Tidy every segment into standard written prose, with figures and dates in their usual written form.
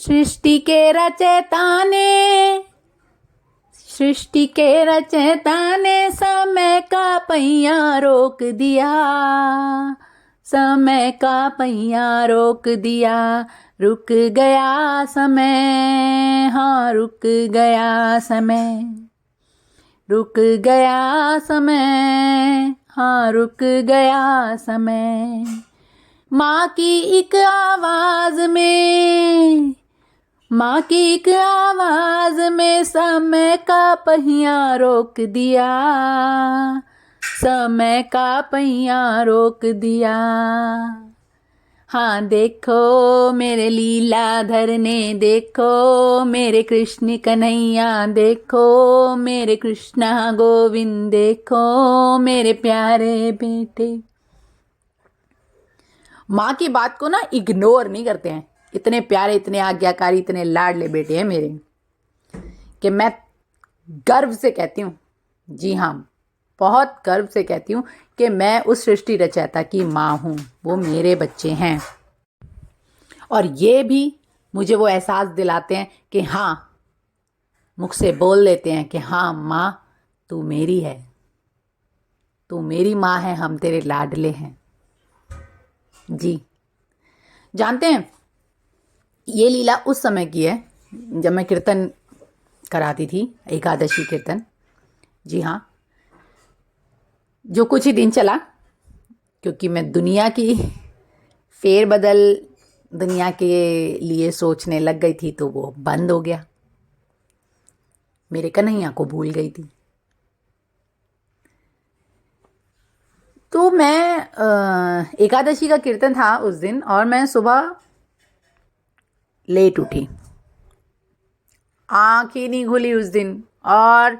सृष्टि के रचयिता ने, सृष्टि के रचयिता ने समय का पहिया रोक दिया, समय का पहिया रोक दिया। रुक गया समय, हाँ रुक गया समय, रुक गया समय, हाँ रुक गया समय। माँ की एक आवाज में, माँ की एक आवाज में समय का पहिया रोक दिया, समय का पहिया रोक दिया। हाँ देखो मेरे लीलाधर ने, देखो मेरे कृष्ण कन्हैया, देखो मेरे कृष्णा गोविंद, देखो मेरे प्यारे बेटे। माँ की बात को ना इग्नोर नहीं करते हैं। इतने प्यारे, इतने आज्ञाकारी, इतने लाडले बेटे हैं मेरे कि मैं गर्व से कहती हूँ, जी हाँ बहुत गर्व से कहती हूँ कि मैं उस सृष्टि रचयिता की माँ हूँ, वो मेरे बच्चे हैं। और ये भी मुझे वो एहसास दिलाते हैं कि हाँ, मुख से बोल देते हैं कि हाँ माँ तू मेरी है, तू मेरी माँ है, हम तेरे लाडले हैं। जी जानते हैं ये लीला उस समय की है जब मैं कीर्तन कराती थी, एकादशी कीर्तन। जी हाँ, जो कुछ ही दिन चला, क्योंकि मैं दुनिया की फेरबदल दुनिया के लिए सोचने लग गई थी तो वो बंद हो गया, मेरे कन्हैया को भूल गई थी। तो मैं एकादशी का कीर्तन था उस दिन और मैं सुबह लेट उठी, आँख ही नहीं खुली उस दिन। और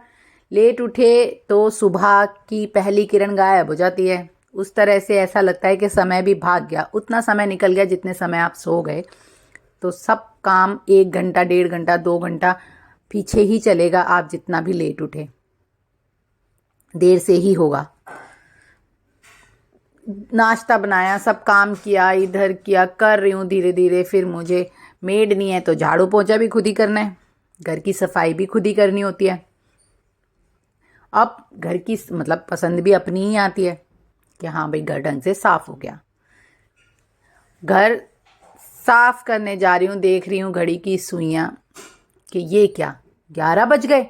लेट उठे तो सुबह की पहली किरण गायब हो जाती है। उस तरह से ऐसा लगता है कि समय भी भाग गया, उतना समय निकल गया जितने समय आप सो गए। तो सब काम 1 घंटा, 1.5 घंटा, 2 घंटा पीछे ही चलेगा, आप जितना भी लेट उठे, देर से ही होगा। नाश्ता बनाया, सब काम किया, इधर किया, कर रही हूँ धीरे धीरे। फिर मुझे मेड नहीं है तो झाड़ू पोंछा भी खुद ही करना है, घर की सफाई भी खुद ही करनी होती है। अब घर की मतलब पसंद भी अपनी ही आती है कि हाँ भाई घर ढंग से साफ हो गया। घर साफ करने जा रही हूँ, देख रही हूँ घड़ी की सुइयाँ कि ये क्या 11 बज गए,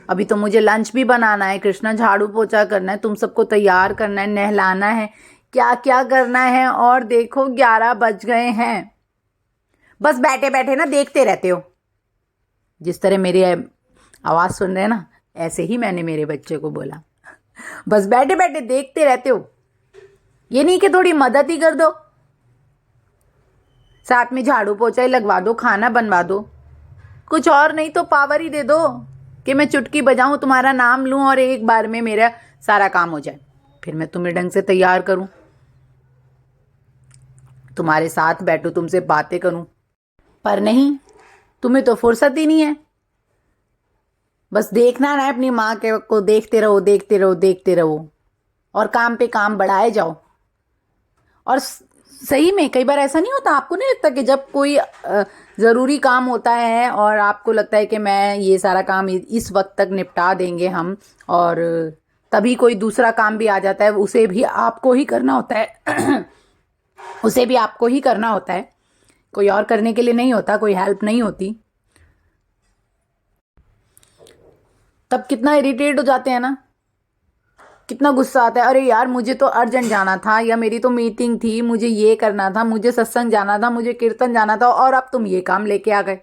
अभी तो मुझे लंच भी बनाना है, कृष्णा झाड़ू पोछा करना है, तुम सबको तैयार करना है, नहलाना है, क्या क्या करना है। और देखो 11 बज गए हैं। बस बैठे बैठे ना देखते रहते हो। जिस तरह मेरी आवाज़ सुन रहे हैं ना, ऐसे ही मैंने मेरे बच्चे को बोला, बस बैठे बैठे देखते रहते हो, ये नहीं कि थोड़ी मदद ही कर दो, साथ में झाड़ू पोछा ही लगवा दो, खाना बनवा दो, कुछ और नहीं तो पावर ही दे दो कि मैं चुटकी बजाऊं, तुम्हारा नाम लूं और एक बार में मेरा सारा काम हो जाए। फिर मैं तुम्हें ढंग से तैयार करूं, तुम्हारे साथ बैठूं, तुमसे बातें करूं। पर नहीं, तुम्हें तो फुर्सत ही नहीं है। बस देखना ना अपनी माँ के को, देखते रहो देखते रहो देखते रहो और काम पे काम बढ़ाए जाओ। और सही में कई बार ऐसा नहीं होता, आपको नहीं लगता कि जब कोई ज़रूरी काम होता है और आपको लगता है कि मैं ये सारा काम इस वक्त तक निपटा देंगे हम, और तभी कोई दूसरा काम भी आ जाता है, उसे भी आपको ही करना होता है उसे भी आपको ही करना होता है, कोई और करने के लिए नहीं होता, कोई हेल्प नहीं होती। तब कितना इरिटेट हो जाते हैं ना, कितना गुस्सा आता है, अरे यार मुझे तो अर्जेंट जाना था, या मेरी तो मीटिंग थी, मुझे ये करना था, मुझे सत्संग जाना था, मुझे कीर्तन जाना था, और अब तुम ये काम लेके आ गए।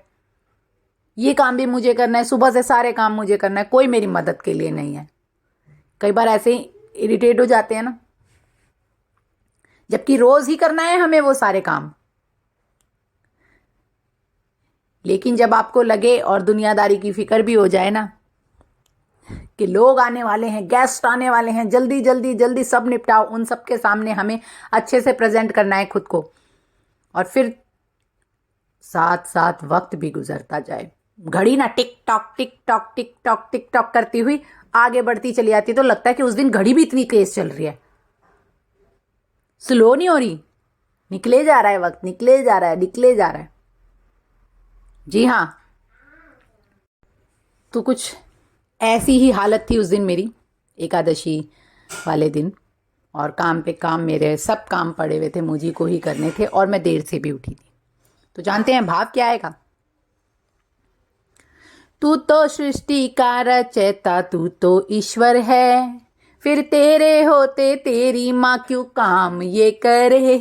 ये काम भी मुझे करना है, सुबह से सारे काम मुझे करना है, कोई मेरी मदद के लिए नहीं है। कई बार ऐसे ही इरिटेट हो जाते हैं ना, जबकि रोज ही करना है हमें वो सारे काम। लेकिन जब आपको लगे और दुनियादारी की फिक्र भी हो जाए ना कि लोग आने वाले हैं, गेस्ट आने वाले हैं, जल्दी जल्दी जल्दी सब निपटाओ, उन सब के सामने हमें अच्छे से प्रेजेंट करना है खुद को, और फिर साथ साथ वक्त भी गुजरता जाए, घड़ी ना tick tock tick tock tick tock tick tock करती हुई आगे बढ़ती चली जाती है, तो लगता है कि उस दिन घड़ी भी इतनी तेज चल रही है, स्लो नहीं हो रही, निकले जा रहा है वक्त, निकले जा रहा है, निकले जा रहा है। जी हाँ, तो कुछ ऐसी ही हालत थी उस दिन मेरी, एकादशी वाले दिन, और काम पे काम, मेरे सब काम पड़े हुए थे, मुझे को ही करने थे, और मैं देर से भी उठी थी। तो जानते हैं भाव क्या आएगा? तू तो सृष्टि का रचयिता, तू तो ईश्वर है, फिर तेरे होते तेरी माँ क्यों काम ये करे।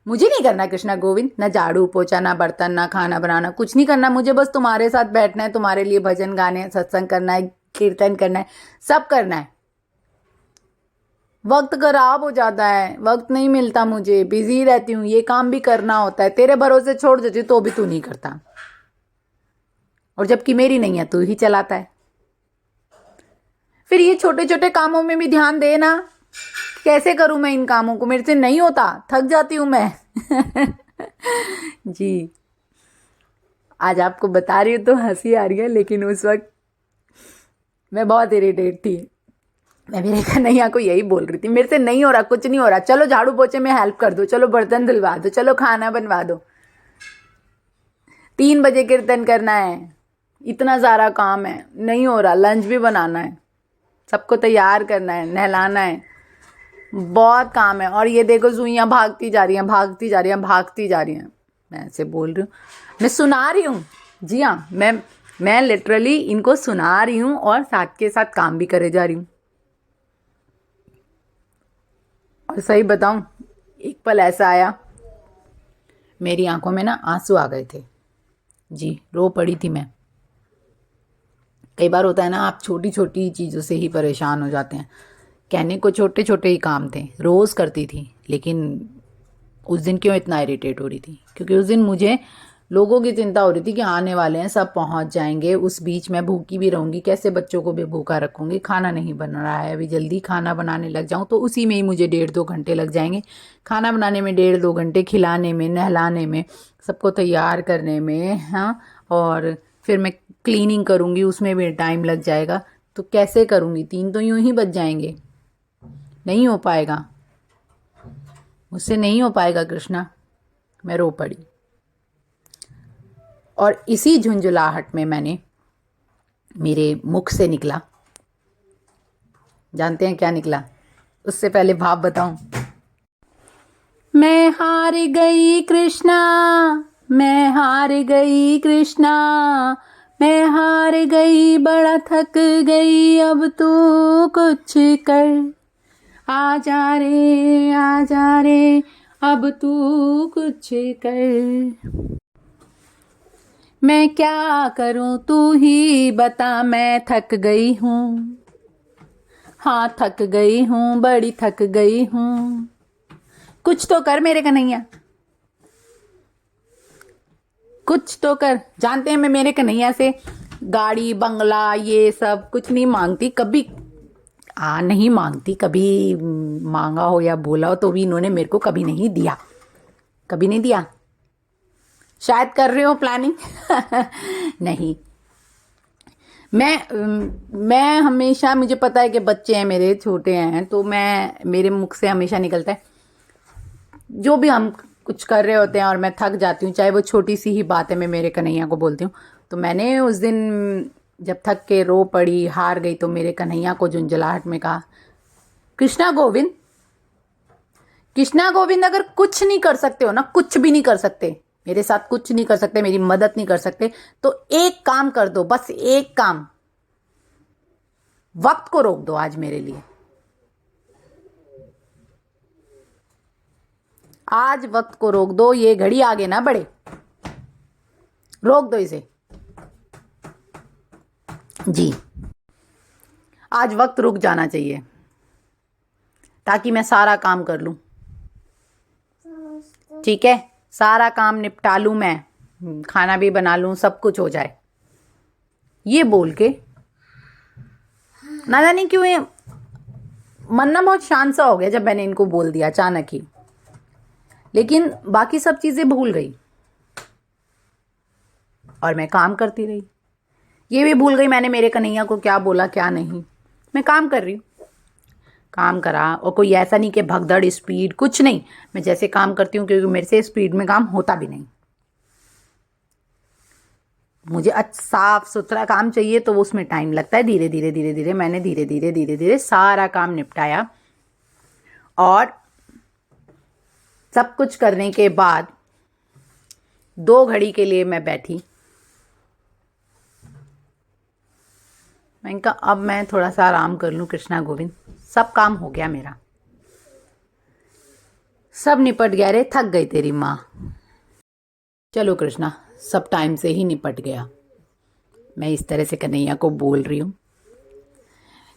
मुझे नहीं करना कृष्णा गोविंद, ना झाड़ू पोछा, ना बर्तन, ना खाना बनाना, कुछ नहीं करना मुझे। बस तुम्हारे साथ बैठना है, तुम्हारे लिए भजन गाने, सत्संग करना है, कीर्तन करना है, सब करना है। वक्त खराब हो जाता है, वक्त नहीं मिलता मुझे, बिजी रहती हूँ, ये काम भी करना होता है, तेरे भरोसे छोड़ देती हूँ तो भी तू नहीं करता, और जबकि मेरी नहीं है तू ही चलाता है। फिर ये छोटे छोटे कामों में भी ध्यान दे ना। कैसे करूं मैं इन कामों को, मेरे से नहीं होता, थक जाती हूं मैं। जी, आज आपको बता रही हूँ तो हंसी आ रही है, लेकिन उस वक्त मैं बहुत इरिटेट थी। मैं मेरे कन्हैया को यही बोल रही थी, मेरे से नहीं हो रहा, कुछ नहीं हो रहा, चलो झाड़ू पोछे में हेल्प कर दो, चलो बर्तन धुलवा दो, चलो खाना बनवा दो, 3 बजे कीर्तन करना है, इतना सारा काम है, नहीं हो रहा, लंच भी बनाना है, सबको तैयार करना है, नहलाना है, बहुत काम है। और ये देखो सुइयां भागती जा रही हैं, भागती जा रही हैं, भागती जा रही हैं। मैं ऐसे बोल रही हूँ, मैं सुना रही हूँ। जी हाँ, मैं लिटरली इनको सुना रही हूँ और साथ के साथ काम भी करे जा रही हूँ। और सही बताऊं, एक पल ऐसा आया, मेरी आंखों में ना आंसू आ गए थे। जी, रो पड़ी थी मैं। कई बार होता है ना, आप छोटी छोटी चीज़ों से ही परेशान हो जाते हैं। कहने को छोटे छोटे ही काम थे, रोज़ करती थी, लेकिन उस दिन क्यों इतना इरिटेट हो रही थी? क्योंकि उस दिन मुझे लोगों की चिंता हो रही थी कि आने वाले हैं, सब पहुंच जाएंगे, उस बीच मैं भूखी भी रहूंगी, कैसे बच्चों को भी भूखा रखूंगी, खाना नहीं बन रहा है, अभी जल्दी खाना बनाने लग जाऊं तो उसी में ही मुझे 1.5-2 घंटे लग जाएंगे। खाना बनाने में 1.5-2 घंटे, खिलाने में, नहलाने में, सबको तैयार करने में, हाँ, और फिर मैं क्लीनिंग करूंगी, उसमें भी टाइम लग जाएगा। तो कैसे करूंगी? 3 तो यूं ही बच जाएंगे, नहीं हो पाएगा मुझसे, नहीं हो पाएगा कृष्णा। मैं रो पड़ी, और इसी झुंझुलाहट में मैंने, मेरे मुख से निकला, जानते हैं क्या निकला? उससे पहले भाव बताऊं। मैं हार गई कृष्णा, मैं हार गई कृष्णा, मैं हार गई, बड़ा थक गई, अब तू कुछ कर, आ जा रे, अब तू कुछ कर। मैं क्या करूं तू ही बता, मैं थक गई हूँ, हाँ थक गई हूँ, बड़ी थक गई हूँ, कुछ तो कर मेरे कन्हैया, कुछ तो कर। जानते हैं मैं मेरे कन्हैया से गाड़ी बंगला ये सब कुछ नहीं मांगती, कभी नहीं मांगती, कभी मांगा हो या बोला हो तो भी इन्होंने मेरे को कभी नहीं दिया, कभी नहीं दिया। शायद कर रहे हो प्लानिंग। नहीं, मैं हमेशा, मुझे पता है कि बच्चे हैं मेरे, छोटे हैं, तो मेरे मुख से हमेशा निकलता है, जो भी हम कुछ कर रहे होते हैं और मैं थक जाती हूँ, चाहे वो छोटी सी ही बात है, मैं मेरे कन्हैया को बोलती हूँ। तो मैंने उस दिन जब थक के रो पड़ी, हार गई, तो मेरे कन्हैया को झुंझलाहट में कहा, कृष्णा गोविंद, कृष्णा गोविंद, अगर कुछ नहीं कर सकते हो ना, कुछ भी नहीं कर सकते, मेरे साथ कुछ नहीं कर सकते, मेरी मदद नहीं कर सकते, तो एक काम कर दो, बस एक काम, वक्त को रोक दो आज मेरे लिए, आज वक्त को रोक दो, ये घड़ी आगे ना बढ़े, रोक दो इसे। जी, आज वक्त रुक जाना चाहिए ताकि मैं सारा काम कर लूं, ठीक है, सारा काम निपटा लूं मैं, खाना भी बना लूं, सब कुछ हो जाए। ये बोल के ना जाने क्यों ये मन ना बहुत शांत सा हो गया जब मैंने इनको बोल दिया अचानक ही, लेकिन बाकी सब चीजें भूल गई और मैं काम करती रही। ये भी भूल गई मैंने मेरे कन्हैया को क्या बोला क्या नहीं, मैं काम कर रही हूँ, काम करा। और कोई ऐसा नहीं कि भगदड़ स्पीड, कुछ नहीं, मैं जैसे काम करती हूँ, क्योंकि मेरे से स्पीड में काम होता भी नहीं। मुझे साफ सुथरा काम चाहिए तो उसमें टाइम लगता है। धीरे धीरे धीरे धीरे मैंने धीरे धीरे धीरे धीरे सारा काम निपटाया और सब कुछ करने के बाद 2 घड़ी के लिए मैं बैठी। मैंने कहा अब मैं थोड़ा सा आराम कर लूँ कृष्णा गोविंद, सब काम हो गया मेरा, सब निपट गया रे, थक गई तेरी माँ। चलो कृष्णा, सब टाइम से ही निपट गया। मैं इस तरह से कन्हैया को बोल रही हूँ।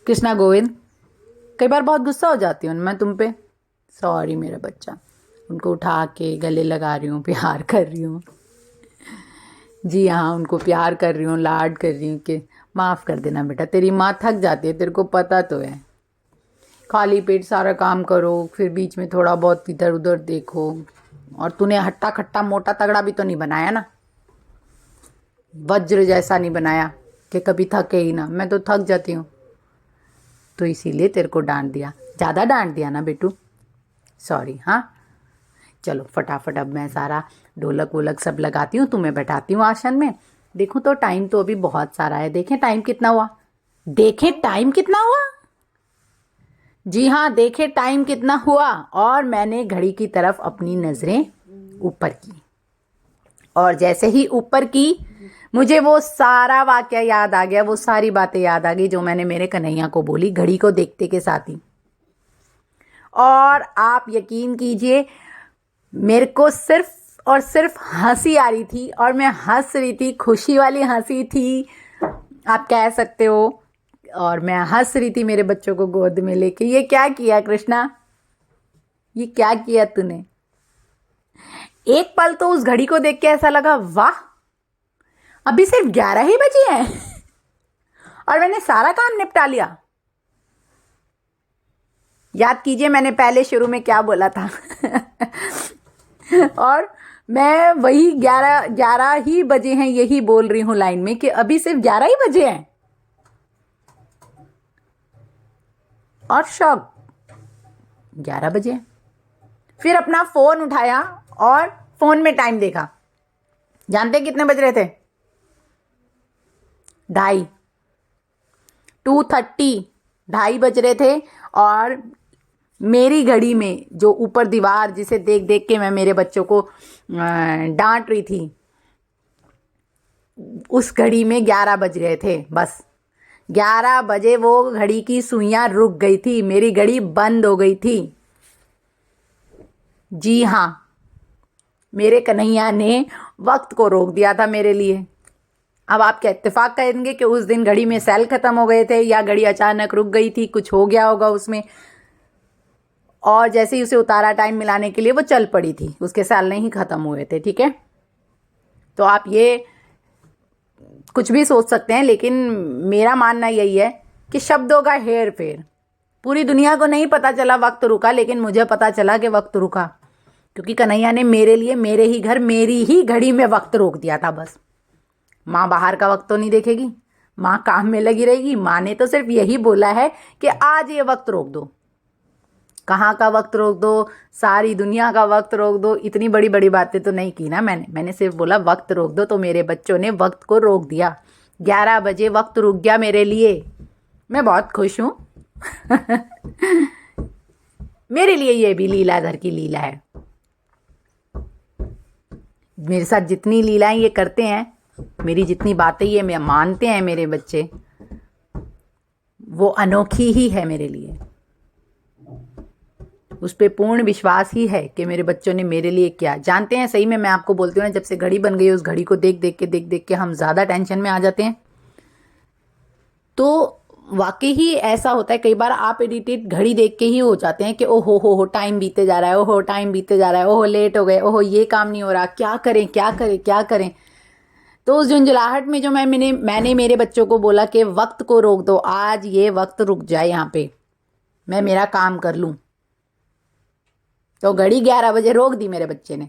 कृष्णा गोविंद, कई बार बहुत गुस्सा हो जाती हूँ मैं तुम पे, सॉरी मेरा बच्चा। उनको उठा के गले लगा रही हूँ, प्यार कर रही हूँ। जी हाँ, उनको प्यार कर रही हूँ, लाड कर रही हूँ कि माफ़ कर देना बेटा, तेरी माँ थक जाती है, तेरे को पता तो है। खाली पेट सारा काम करो, फिर बीच में थोड़ा बहुत इधर उधर देखो। और तूने हट्टा खट्टा मोटा तगड़ा भी तो नहीं बनाया ना, वज्र जैसा नहीं बनाया कि कभी थके ही ना। मैं तो थक जाती हूँ, तो इसीलिए तेरे को डांट दिया, ज़्यादा डांट दिया ना बेटू, सॉरी। हाँ चलो फटाफट अब मैं सारा ढोलक वोलक सब लगाती हूँ, तुम्हें बैठाती हूँ आसन में। देखो तो टाइम तो अभी बहुत सारा है, देखें टाइम कितना हुआ, देखें टाइम कितना हुआ। जी हाँ, देखें टाइम कितना हुआ। और मैंने घड़ी की तरफ अपनी नज़रें ऊपर की, और जैसे ही ऊपर की मुझे वो सारा वाकया याद आ गया, वो सारी बातें याद आ गई जो मैंने मेरे कन्हैया को बोली घड़ी को देखते के साथ ही। और आप यकीन कीजिए, मेरे को सिर्फ और सिर्फ हंसी आ रही थी, और मैं हंस रही थी, खुशी वाली हंसी थी आप कह सकते हो। और मैं हंस रही थी मेरे बच्चों को गोद में लेके। ये क्या किया कृष्णा, ये क्या किया तूने। एक पल तो उस घड़ी को देख के ऐसा लगा, वाह अभी सिर्फ 11 ही बजे हैं और मैंने सारा काम निपटा लिया। याद कीजिए मैंने पहले शुरू में क्या बोला था और मैं वही 11 ही बजे हैं यही बोल रही हूं लाइन में कि अभी सिर्फ 11 ही बजे हैं। और शौक 11 बजे। फिर अपना फोन उठाया और फोन में टाइम देखा। जानते कितने बज रहे थे? 2:30, 2:30, 2:30 बज रहे थे। और मेरी घड़ी में जो ऊपर दीवार जिसे देख देख के मैं मेरे बच्चों को डांट रही थी, उस घड़ी में 11 बज रहे थे। बस 11 बजे वो घड़ी की सुइयां रुक गई थी, मेरी घड़ी बंद हो गई थी। जी हाँ, मेरे कन्हैया ने वक्त को रोक दिया था मेरे लिए। अब आप क्या इत्तेफाक करेंगे कि उस दिन घड़ी में सेल खत्म हो गए थे, या घड़ी अचानक रुक गई थी, कुछ हो गया होगा उसमें, और जैसे ही उसे उतारा टाइम मिलाने के लिए वो चल पड़ी थी, उसके सेल नहीं खत्म हुए थे। ठीक है, तो आप ये कुछ भी सोच सकते हैं, लेकिन मेरा मानना यही है कि शब्दों का हेर फेर। पूरी दुनिया को नहीं पता चला वक्त रुका, लेकिन मुझे पता चला कि वक्त रुका, क्योंकि कन्हैया ने मेरे लिए मेरे ही घर मेरी ही घड़ी में वक्त रोक दिया था। बस माँ बाहर का वक्त तो नहीं देखेगी, माँ काम में लगी रहेगी। माँ ने तो सिर्फ यही बोला है कि आज ये वक्त रोक दो। कहाँ का वक्त रोक दो, सारी दुनिया का वक्त रोक दो, इतनी बड़ी बड़ी बातें तो नहीं की ना मैंने सिर्फ बोला वक्त रोक दो। तो मेरे बच्चों ने वक्त को रोक दिया, 11 बजे वक्त रुक गया मेरे लिए। मैं बहुत खुश हूँ मेरे लिए ये भी लीलाधर की लीला है। मेरे साथ जितनी लीलाएं ये करते हैं, मेरी जितनी बातें ये मैं मानते हैं मेरे बच्चे, वो अनोखी ही है मेरे लिए। उस पर पूर्ण विश्वास ही है कि मेरे बच्चों ने मेरे लिए क्या। जानते हैं, सही में मैं आपको बोलती हूँ ना, जब से घड़ी बन गई उस घड़ी को देख देख के हम ज़्यादा टेंशन में आ जाते हैं। तो वाकई ही ऐसा होता है, कई बार आप इरिटेट घड़ी देख के ही हो जाते हैं कि ओहो हो टाइम बीते जा रहा है, ओहो टाइम बीते जा रहा है, ओहो लेट हो गए, ओहो ये काम नहीं हो रहा, क्या करें क्या करें क्या करें। तो उस झुंझलाहट में जो मैंने मेरे बच्चों को बोला कि वक्त को रोक दो, आज ये वक्त रुक जाए, यहाँ पे मैं मेरा काम कर लूँ। तो घड़ी 11 बजे रोक दी मेरे बच्चे ने।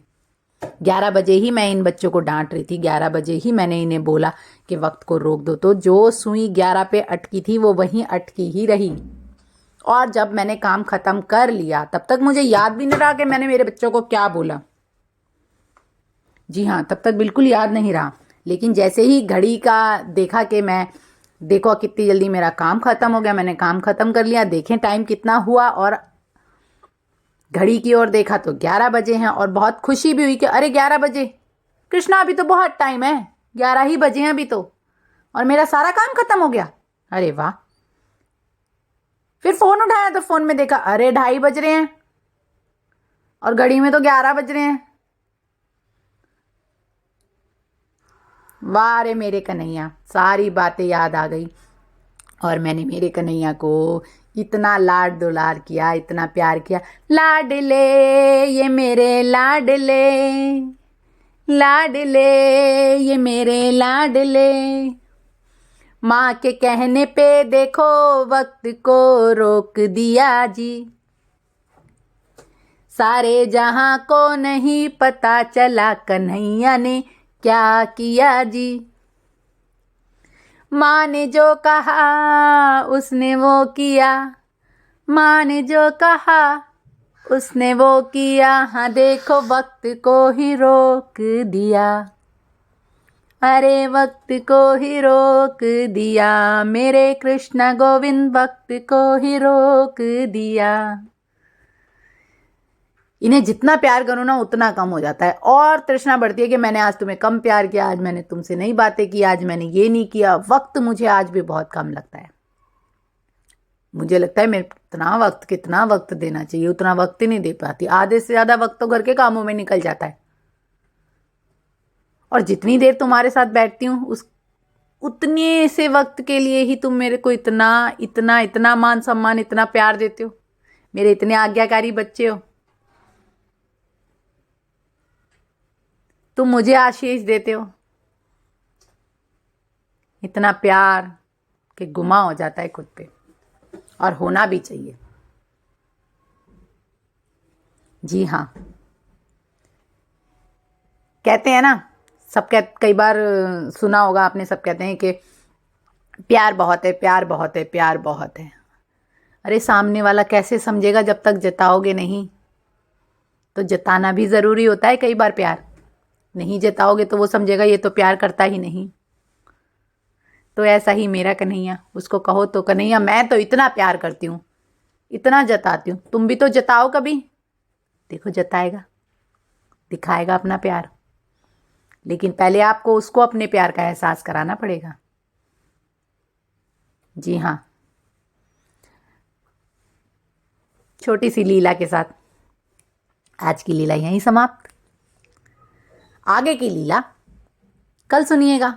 11 बजे ही मैं इन बच्चों को डांट रही थी, 11 बजे ही मैंने इन्हें बोला कि वक्त को रोक दो। तो जो सुई 11 पे अटकी थी वो वहीं अटकी ही रही। और जब मैंने काम खत्म कर लिया, तब तक मुझे याद भी नहीं रहा कि मैंने मेरे बच्चों को क्या बोला। जी हाँ, तब तक बिल्कुल याद नहीं रहा। लेकिन जैसे ही घड़ी का देखा कि मैं देखो कितनी जल्दी मेरा काम ख़त्म हो गया, मैंने काम ख़त्म कर लिया, देखें टाइम कितना हुआ और घड़ी की ओर देखा तो 11 बजे हैं। और बहुत खुशी भी हुई कि अरे 11 बजे कृष्णा, अभी तो बहुत टाइम है, 11 ही बजे हैं अभी तो, और मेरा सारा काम ख़त्म हो गया। अरे वाह। फिर फ़ोन उठाया तो फ़ोन में देखा अरे 2:30 बज रहे हैं और घड़ी में तो 11 बज रहे हैं। वाह रे मेरे कन्हैया, सारी बातें याद आ गई और मैंने मेरे कन्हैया को इतना लाड दुलार किया, इतना प्यार किया। लाडले ये मेरे लाडले, लाडले ये मेरे लाडले, माँ के कहने पे देखो वक्त को रोक दिया जी, सारे जहां को नहीं पता चला कन्हैया ने क्या किया जी। माँ ने जो कहा उसने वो किया, माँ ने जो कहा उसने वो किया, हाँ देखो वक्त को ही रोक दिया, अरे वक्त को ही रोक दिया, मेरे कृष्ण गोविंद वक्त को ही रोक दिया। इन्हें जितना प्यार करो ना उतना कम हो जाता है और तृष्णा बढ़ती है कि मैंने आज तुम्हें कम प्यार किया, आज मैंने तुमसे नई बातें की, आज मैंने ये नहीं किया। वक्त मुझे आज भी बहुत कम लगता है। मुझे लगता है मैं कितना वक्त देना चाहिए, उतना वक्त ही नहीं दे पाती। आधे से ज़्यादा वक्त तो घर के कामों में निकल जाता है और जितनी देर तुम्हारे साथ बैठती हूँ उतने से वक्त के लिए ही तुम मेरे को इतना इतना इतना मान सम्मान, इतना प्यार देते हो, मेरे इतने आज्ञाकारी बच्चे हो, तुम मुझे आशीष देते हो। इतना प्यार कि गुमा हो जाता है खुद पे, और होना भी चाहिए। जी हाँ, कहते हैं ना, कई बार सुना होगा आपने, सब कहते हैं कि प्यार बहुत है, प्यार बहुत है, प्यार बहुत है। अरे सामने वाला कैसे समझेगा जब तक जताओगे नहीं? तो जताना भी ज़रूरी होता है कई बार। प्यार नहीं जताओगे तो वो समझेगा ये तो प्यार करता ही नहीं। तो ऐसा ही मेरा कन्हैया, उसको कहो तो कन्हैया मैं तो इतना प्यार करती हूँ, इतना जताती हूँ, तुम भी तो जताओ कभी। देखो जताएगा, दिखाएगा अपना प्यार, लेकिन पहले आपको उसको अपने प्यार का एहसास कराना पड़ेगा। जी हाँ, छोटी सी लीला के साथ आज की लीला यहीं समाप्त। आगे की लीला कल सुनिएगा।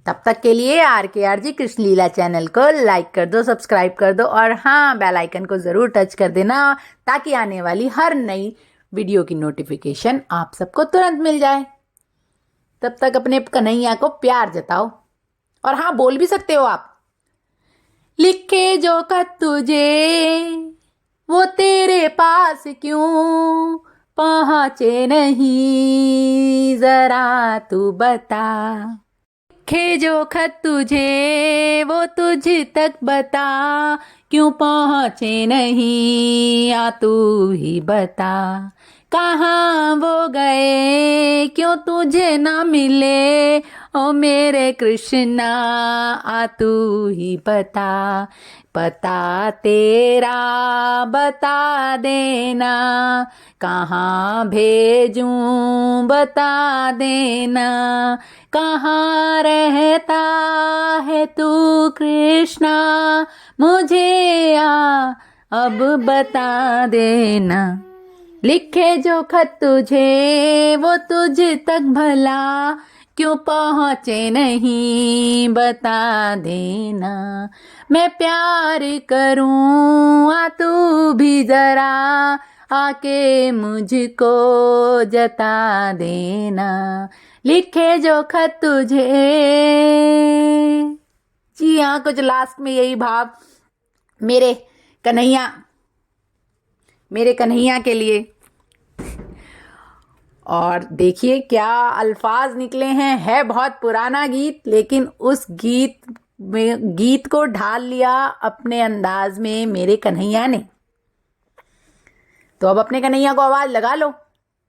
तब तक के लिए RKRG कृष्ण लीला चैनल को लाइक कर दो, सब्सक्राइब कर दो और हाँ बेल आइकन को ज़रूर टच कर देना, ताकि आने वाली हर नई वीडियो की नोटिफिकेशन आप सबको तुरंत मिल जाए। तब तक अपने कन्हैया को प्यार जताओ। और हाँ, बोल भी सकते हो आप, लिखे जो खत तुझे वो तेरे पास क्यों पहुँचे नहीं, ज़रा तू बता। लिखे जो खत तुझे वो तुझ तक बता, क्यों पहुँचे नहीं, आ तू ही बता। कहाँ वो गए क्यों तुझे ना मिले, ओ मेरे कृष्णा आ तू ही बता। पता तेरा बता देना, कहाँ भेजूं बता देना, कहाँ रहता है तू कृष्णा, मुझे अब बता देना। लिखे जो खत तुझे वो तुझ तक भला, क्यों पहुँचे नहीं बता देना। मैं प्यार करूँ आ तू भी ज़रा, आके मुझको जता देना। लिखे जो खत तुझे। जी हाँ, कुछ लास्ट में यही भाव मेरे कन्हैया के लिए। और देखिए क्या अल्फाज निकले हैं। है बहुत पुराना गीत, लेकिन उस गीत को ढाल लिया अपने अंदाज में मेरे कन्हैया ने। तो अब अपने कन्हैया को आवाज लगा लो